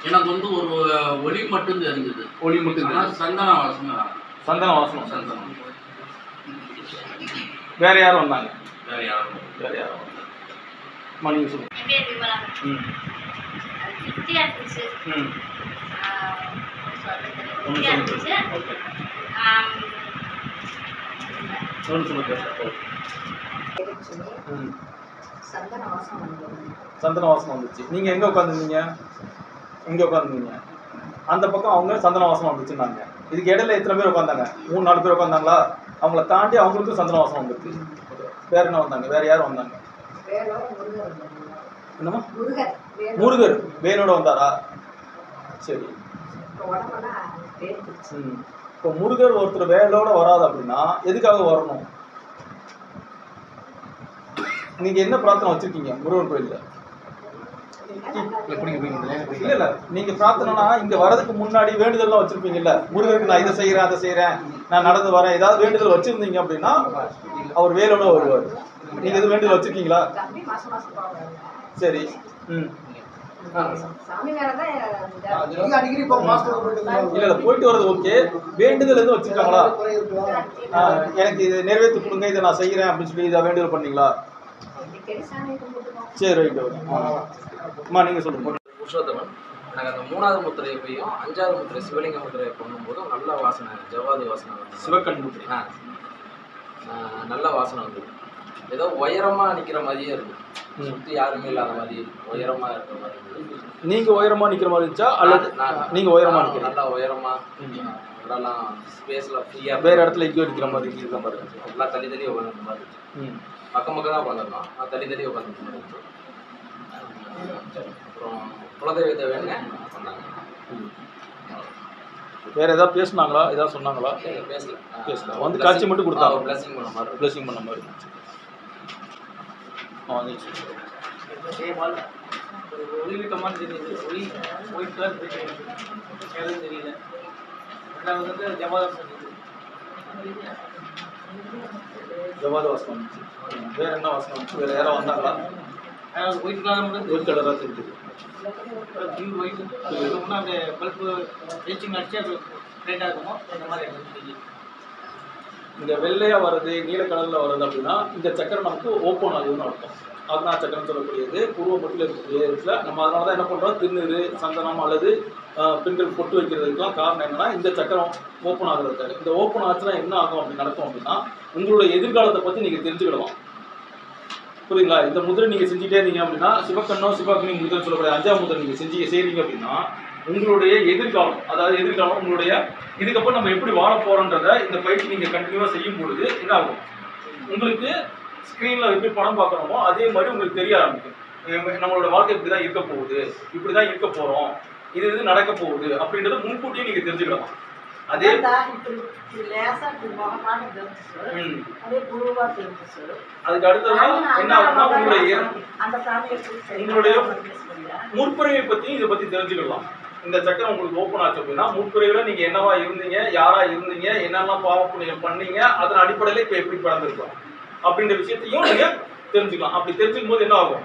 எனக்கு வந்து ஒரு ஒளி மட்டும் தெரிஞ்சது. ஒளி மட்டும் தெரிஞ்சது. சந்தன வாசனை. சந்தன வாசனை. சந்தனம். வேற யாரும் வந்தாங்க? வேற யாரும் வந்தாங்க. நீங்க சொல்லுங்க. என் பேர் விமலா. திருப்தியா இருந்துச்சு. திருப்தியா இருந்துச்சு. சந்தன வாசம் வந்துச்சு. நீங்க எங்க உட்காந்துருந்தீங்க? இங்க உட்காந்துருந்தீங்க. அந்த பக்கம் அவங்க சந்தன வாசம் வந்துச்சுன்னாங்க. இதுக்கு இடையில எத்தனை பேர் உட்காந்தாங்க? 3-4 பேர் உட்காந்தாங்களா? அவங்கள தாண்டி அவங்களுக்கும் சந்தன வாசம் வந்துச்சு. வேற என்ன வந்தாங்க? வேற யாரும் வந்தாங்க? என்னமா? முருகர் வேனோட வந்தாரா? சரி. இப்போ முருகர் ஒருத்தர் வேலோட வராது அப்படின்னா எதுக்காக வரணும்? நீங்க என்ன பிரார்த்தனை வச்சிருக்கீங்க முருகன் கோயில்ல? இல்ல இல்ல, நீங்க பிரார்த்தனைனா இங்க வரதுக்கு முன்னாடி வேண்டுதல்லாம் வச்சிருப்பீங்கல்ல. முருகருக்கு நான் இதை செய்யறேன் அதை செய்யறேன், நான் நடந்து வரேன், ஏதாவது வேண்டுதல் வச்சிருந்தீங்க அப்படின்னா அவர் வேலோட வருவார். நீங்க எதுவும் வேண்டுதல் வச்சிருக்கீங்களா? சரி. இல்ல இல்ல, போயிட்டு வர்றது ஓகே. வேண்டுதல் எதுவும் வச்சிருக்காங்களா? எனக்கு இது நிறைவேற்றி கொடுங்க, இதை நான் செய்யறேன் அப்படின்னு சொல்லி இதை வேண்டுதல் பண்ணீங்களா? சரி, ரைட். அம்மா நீங்க சொல்லுங்க. புருஷோத்தமன். எனக்கு அந்த 3வது முத்திரையை போயும் 5வது முத்திரை சிவலிங்க முத்திரையை பண்ணும்போது நல்ல வாசனை, ஜவ்வாது வாசனை வந்து சிவக்கண் முத்திரை. நல்ல வாசனை வந்து ஏதோ உயரமா நிக்கிற மாதிரியே இருக்கு. சுத்தி யாருமே இல்லாத மாதிரி உயரமா இருக்கிற மாதிரி. நீங்க உயரமா நிக்கிற மாதிரி இருந்துச்சா அல்லது நீங்க உயரமா நிக்கிற? நல்லா உயரமா, இதெல்லாம் ஸ்பேஸ்ல ஃப்ரீயா வேற இடத்துல எங்கேயோ நிக்கிற மாதிரி இருக்கிற மாதிரி இருக்கு. எல்லாம் தள்ளி தள்ளி உட்காந்துருக்க மாதிரி இருக்கு. பக்கம் தான் உட்காந்துருக்கோம். நான் தள்ளி தள்ளி உட்காந்துருக்க மாதிரி இருக்கு. அப்புறம் குலதெய்வத்தை வேணுங்க சொன்னாங்க. வேற ஏதாவது பேசுனாங்களா? ஏதாவது சொன்னாங்களா? பேசல. வந்து காட்சி மட்டும் கொடுத்தாங்க. பிளஸிங் பண்ண மாதிரி. பிளஸிங் பண்ண மாதிரி. ஒளிவிட்டமான தெரியுது. ஒயிட் கலர் எதுவும் தெரியல. ரெண்டாவது வந்து ஜவாத வாசம் வந்துச்சு. வேற என்ன வாசம் வந்துச்சு? வேற யாரும் வந்தாங்களா? ஒயிட் கலர் மட்டும் ஒயிட் கலராக தெரிஞ்சது. ஒயிட் அந்த பல்ப்பு ரீச்சிங் அடிச்சு அது லைட்டாக இருக்குமோ இந்த மாதிரி தெரியுது. இங்கே வெள்ளையாக வருது, நீல கலரில் வருது அப்படின்னா இந்த சக்கரம் நமக்கு ஓப்பன் ஆகுதுன்னு அர்த்தம். அதுதான் சக்கரம் சொல்லக்கூடியது. பூர்வ மட்டில் இருக்கக்கூடிய இடத்துல நம்ம அதனால தான் என்ன பண்ணுறோம், திருநீர், சந்தனம் அல்லது பெண்கள் பொட்டு வைக்கிறதுக்கெல்லாம் காரணம் என்னன்னா இந்த சக்கரம் ஓப்பன் ஆகுறதுக்காக. இந்த ஓப்பன் ஆச்சுன்னா என்ன ஆகும் அப்படி நடக்கும் அப்படின்னா உங்களுடைய எதிர்காலத்தை பற்றி நீங்கள் தெரிஞ்சுக்கிடலாம். புரியுங்களா? இந்த முதிரை நீங்கள் செஞ்சுட்டே இருந்தீங்க அப்படின்னா சிவக்கண்ணோ சிவக்கண்ணி முதிரை சொல்லக்கூடிய 5ஆம் முதிரை நீங்கள் செய்கிறீங்க அப்படின்னா உங்களுடைய எதிர்காலம், அதாவது எதிர்காலம் உங்களுடைய இதுக்கப்புறம் நம்ம எப்படி வாழ போகிறோன்றத இந்த பயிற்சி நீங்கள் கண்டினியூவாக செய்யும் பொழுது என்ன ஆகும், உங்களுக்கு ஸ்க்ரீனில் எப்படி படம் பார்க்குறோமோ அதே மாதிரி உங்களுக்கு தெரிய ஆரம்பிக்கும். நம்மளோட வாழ்க்கை இப்படி தான் இருக்க போகுது, இப்படி தான் இருக்க போகிறோம், இது நடக்க போகுது அப்படின்றத முன்கூட்டியே நீங்கள் தெரிஞ்சுக்கலாம். அதே அதுக்கு அடுத்ததான் என்ன ஆகும்னா உங்களுடைய முற்பிறவை பற்றியும் இதை பற்றி தெரிஞ்சுக்கலாம். இந்த சக்கரம் உங்களுக்கு ஓப்பன் ஆச்சு அப்படின்னா முற்பிறவில நீங்கள் என்னவா இருந்தீங்க, யாரா இருந்தீங்க, என்னெல்லாம் பாவப்புண்ணியம் பண்ணீங்க, அதன் அடிப்படையில் இப்போ எப்படி பிறந்திருக்கோம் அப்படின்ற விஷயத்தையும் நீங்கள் தெரிஞ்சுக்கலாம். அப்படி தெரிஞ்சுக்கும் போது என்ன ஆகும்,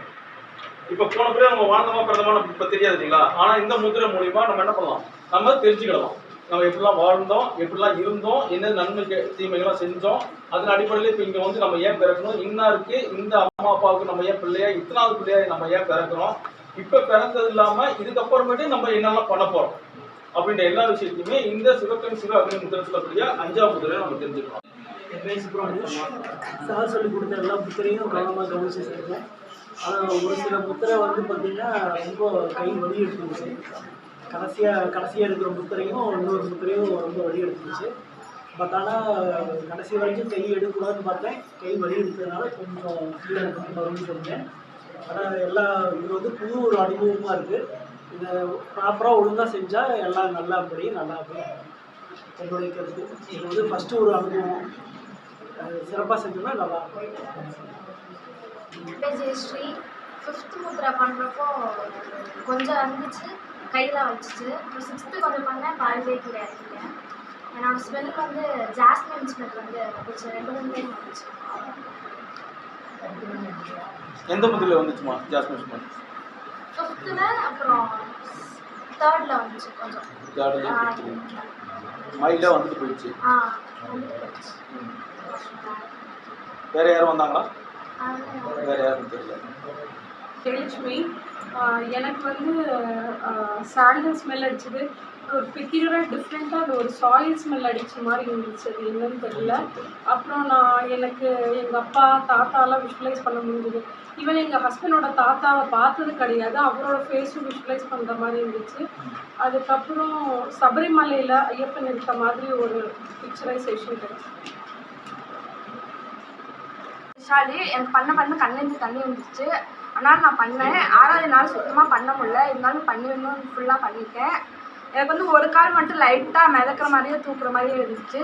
இப்போ போன பிறகு நம்ம வாழ்ந்தமா பிறந்தமா இப்போ தெரியாது இல்லைங்களா? ஆனால் இந்த முதிரை மூலியமா நம்ம என்ன பண்ணலாம், நம்ம தெரிஞ்சுக்கலாம். நம்ம எப்படிலாம் வாழ்ந்தோம், எப்படிலாம் இருந்தோம், என்ன நன்மை தீமைகள்லாம் செஞ்சோம், அதன் அடிப்படையில் இப்போ இங்கே வந்து நம்ம ஏன் பிறக்கணும், இன்னாருக்கு இந்த அம்மா அப்பாவுக்கு நம்ம ஏன் பிள்ளையா, இத்தனாவது பிள்ளையா நம்ம ஏன் பிறக்கிறோம், இப்போ பிறந்தது இல்லாமல் இதுக்கப்புறமேட்டு நம்ம என்னெல்லாம் பண்ண போகிறோம் அப்படின்ற எல்லா விஷயத்தையுமே இந்த சிவக்கண் சிவ அக்னி முத்திரை சொல்லக்கூடிய 5ஆம் முத்திரையை நம்ம தெரிஞ்சுக்கலாம். சார் சொல்லி கொடுத்த எல்லா புத்தரையும் கவனமாக கவனிச்சு செய்யணும். ஆனால் ஒரு சில புத்தரை வந்து பார்த்தீங்கன்னா ரொம்ப கை வலி எடுத்துருச்சு. கடைசியாக இருக்கிற முத்திரையும் இன்னொரு முத்திரையும் ரொம்ப வலி எடுத்துருச்சு. பட் ஆனால் கடைசி வரைக்கும் கை எடுக்கக்கூடாதுன்னு பார்த்தேன். கை வலி எடுத்ததுனால கொஞ்சம் கீழே வரும்னு சொன்னேன். ஆனால் இது வந்து புது ஒரு அனுபவமாக இருக்குது. இதை ப்ராப்பராக ஒழுங்காக செஞ்சால் எல்லாம் நல்லபடியும் நல்லா என்னுடைய கருத்து. இது வந்து ஃபஸ்ட்டு ஒரு அனுபவம். சிறப்பாக செஞ்சோம்னா நல்லா ஜெயஸ்ரீ 5th முத்ரா பண்ணுறப்போ கொஞ்சம் இருந்துச்சு, கையில் வச்சுச்சு. அப்புறம் 6th கொஞ்சம் பண்ணேன், பாதிலே கீழே இறக்கிட்டேன். என்னோடய ஸ்மெல் வந்து ஜாஸ்மின் ஸ்மெல் வந்து வந்துச்சு. 2-3 டைம் வந்துச்சு. எந்த முதிரையில் வந்துச்சுமா ஜாஸ்மின் ஸ்மெல்? 5th அப்புறம் தேர்டில் வந்துச்சு கொஞ்சம். மைல்டாக வந்துட்டு போயிடுச்சு. வந்துட்டு போயிடுச்சு. வேறு யாரும் வந்தாங்களா? வேறு யாரும் தெரியல. ஜெயலட்சுமி, எனக்கு வந்து சாண்டல் ஸ்மெல் அடிச்சது. ஒரு பெக்யூலராக டிஃப்ரெண்ட்டாக அது ஒரு சாயில் ஸ்மெல் அடித்த மாதிரி இருந்துச்சு. அது என்னன்னு தெரியல. அப்புறம் எனக்கு எங்கள் அப்பா தாத்தாலாம் விஷுவலைஸ் பண்ண முடிஞ்சுது. ஈவன் எங்கள் ஹஸ்பண்டோட தாத்தாவை பார்த்தது கிடையாது, அவரோட ஃபேஸும் விஷுவலைஸ் பண்ணுற மாதிரி இருந்துச்சு. அதுக்கப்புறம் சபரிமலையில் ஐயப்பன் இருக்க மாதிரி ஒரு பிக்சரைசேஷன் கிடைச்சு. விஷாலி, எனக்கு பண்ண கண்ணிலேருந்து தண்ணி வந்துச்சு. ஆனால் நான் பண்ணேன். 6வது நாள் சுத்தமாக பண்ண முடியல, இருந்தாலும் பண்ணிடணும் ஃபுல்லாக பண்ணிட்டேன். எனக்கு வந்து ஒரு கால் மட்டும் லைட்டாக மிதக்கிற மாதிரியே தூக்குற மாதிரியே இருந்துச்சு.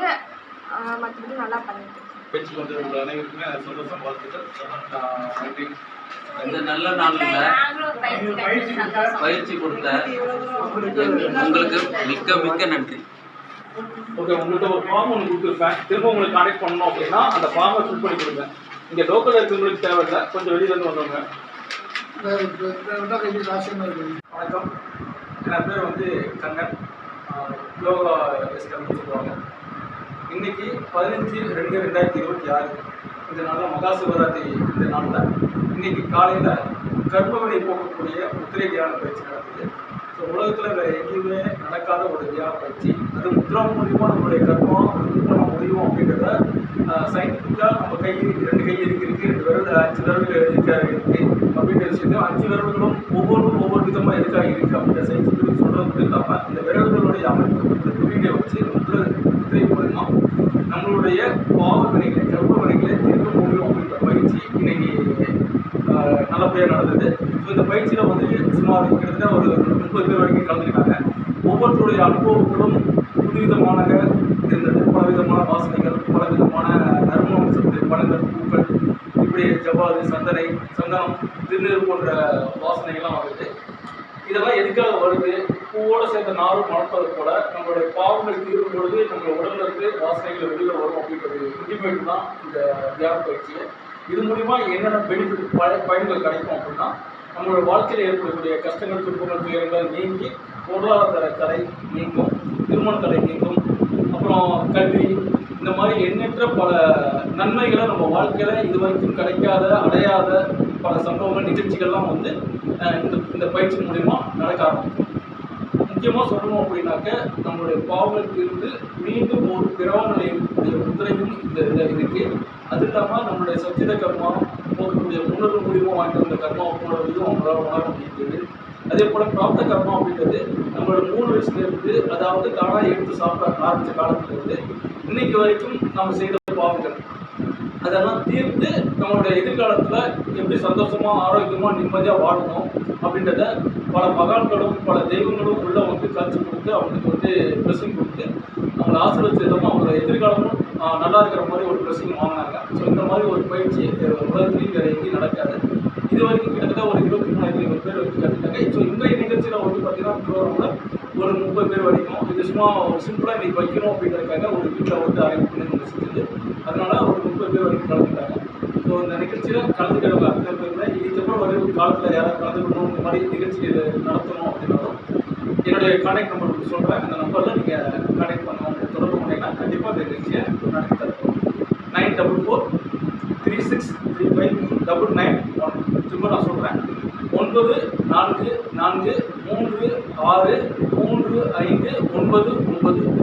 மற்றபடி நல்லா பண்ணிட்டேன். பேச்சு கொண்டு அனைவருக்குமே சந்தோஷம், வாழ்த்துக்கள். நன்றி. இந்த நல்ல நாளில் பயிற்சி கொடுத்த உங்களுக்கு மிக்க மிக்க நன்றி. ஓகே, உங்கள்கிட்ட ஒரு ஃபார்ம் ஒன்று கொடுத்துருப்பேன். திரும்ப உங்களுக்கு கான்டெக்ட் பண்ணணும் அப்படின்னா அந்த ஃபார்மை ஃபில் பண்ணி கொடுங்க. இங்கே லோக்கலில் இருக்கிறவங்களுக்கு தேவையில்லை, கொஞ்சம் வெளியிலேருந்து வந்தவங்க. வணக்கம், என் பேர் வந்து கண்ணன், யோகா எஸ்கர்னு சொல்லுவாங்க. இன்றைக்கி 15/2/2026 இந்த நாளில் மகா சிவராத்திரி. இந்த நாளில் இன்றைக்கி காலையில் கர்ப்பவினை போக்கக்கூடிய முத்திரை தியான பயிற்சி நடக்குது. ஸோ உலகத்தில் வேறு எங்கேயுமே நடக்காத ஒரு தியான பயிற்சி. அது முத்ரா மூலியமாக நம்மளுடைய கர்ப்பம் பண்ண முடியும் அப்படின்றத சயின்டிஃபிக்காக நம்ம கை 2 கை இருக்குது, 2 விரல் 5 விரல்கள் இருக்குது அப்படின்ற விஷயத்தையும் 5 விரல்களும் ஒவ்வொரு விதமாக எதுக்காக இருக்குது அப்படின்ற சயின்டிஃபிக் சொல்கிறது இல்லாமல் இந்த விரல்களுடைய அமைப்பு குறியீடை வச்சு முத்திரை மூலமாக நம்மளுடைய பாவ வினைகளை கர்ப்ப வினைகளை தீர்க்க முடியும் அப்படின்ற பயிற்சி இன்னைக்கு நல்லபடியாக நடந்தது. ஸோ இந்த பயிற்சியில் வந்து சுமார் கிட்டத்தட்ட ஒரு 30 பேர் வரைக்கும் கலந்துக்கிட்டாங்க. ஒவ்வொருத்தருடைய அனுபவங்களும் புதுவிதமான இருந்தது. பலவிதமான வாசனைகள், பலவிதமான நறுமணம் சத்து, பழங்கள், பூக்கள், இப்படி ஜவ்வாது, சந்தனம், திருநீர் போன்ற வாசனைகள்லாம் வருது. இதெல்லாம் எதுக்காக வருது? பூவோடு சேர்ந்த நாரும் மணப்பது போல நம்மளுடைய பாவங்கள் தீரும் பொழுது நம்ம உடம்புல இருந்து வாசனைகள் வெளியில் வரும் அப்படின்றது இன்டிமேட் தான் இந்த தியான பயிற்சியை. இது மூலிமா என்னென்ன பெனிஃபிட் பயன்கள் கிடைக்கும் அப்படின்னா, நம்மளோட வாழ்க்கையில் ஏற்படக்கூடிய கஷ்டங்கள், துன்பங்கள், துயரங்கள் நீங்கி பொருளாதார தடை நீங்கும், திருமண தடை நீங்கும், அப்புறம் கல்வி, இந்த மாதிரி எண்ணற்ற பல நன்மைகளை நம்ம வாழ்க்கையில் இது வரைக்கும் கிடைக்காத, அடையாத பல சம்பவங்கள், நிகழ்ச்சிகள்லாம் வந்து இந்த பயிற்சி மூலிமா நடக்க ஆரம்பிக்கும். முக்கியமாக சொல்லணும் அப்படின்னாக்க, நம்மளுடைய பாவங்களுக்கு இருந்து மீண்டும் ஒரு பிறவா நிலையக்கூடிய முத்திரையும் இந்த இதில் இருக்குது. அது இல்லாமல் நம்மளுடைய சச்சித கர்மா போகக்கூடிய உணர்வு மூலியமாக வாங்கிட்டு வந்த கர்மா போடுறதையும் அவங்களால உணர முடியுது. அதே போல் பிராப்த கர்மா அப்படின்றது நம்மளோட 3 வயசுலேருந்து, அதாவது தானாக எடுத்து சாப்பிட ஆரம்பித்த காலத்துலேருந்து இன்னைக்கு வரைக்கும் நம்ம செய்த பாவங்கள் அதெல்லாம் தீர்த்து நம்மளுடைய எதிர்காலத்தில் எப்படி சந்தோஷமாக, ஆரோக்கியமாக, நிம்மதியாக வாழணும் அப்படின்றத பல மகான்களும் பல தெய்வங்களும் உள்ள வந்து காட்சி கொடுத்து அவங்களுக்கு வந்து ப்ளஸிங் கொடுத்து அவங்களை ஆசீர்வதிச்சதும் அவங்களோட எதிர்காலமும் நல்லா இருக்கிற மாதிரி ஒரு ப்ளஸிங் வாங்கினாங்க. ஸோ இந்த மாதிரி ஒரு பயிற்சி உலகத்துலேயும் வேறு எங்கேயும் நடக்காது. இது வரைக்கும் கிட்டத்தட்ட ஒரு 23,500 பேர் வந்து கற்றுட்டாங்க. ஸோ இன்றைய நிகழ்ச்சியில் வந்து பார்த்திங்கன்னா ப்ரோக்ராமில் ஒரு 30 பேர் வரைக்கும் இது சும்மா ஒரு சிம்பிளாக இன்றைக்கி வைக்கணும் அப்படின்றதுக்காக ஒரு வீட்டில் வந்து அரேஞ்ச் பண்ணி செஞ்சது. அதனால் ஒரு 30 பேர் வரைக்கும் கலந்துட்டாங்க. ஸோ இந்த நிகழ்ச்சியில் கலந்துக்கிறவங்க அத்தனை பேருமே இதுக்கப்புறம் ஒரு காலத்தில் யாராவது கலந்துக்கணும், இந்த மாதிரி நிகழ்ச்சி நடத்தணும் அப்படின்னாலும் என்னுடைய கான்டாக்ட் நம்பர் சொல்கிறேன். அந்த நம்பரில் நீங்கள் கான்டாக்ட் பண்ணணும், தொடர்பு பண்ணிங்கன்னா கண்டிப்பாக இந்த நிகழ்ச்சியை நடத்தி தருவோம். 9446359991. திரும்ப நான் சொல்கிறேன், 9443635999.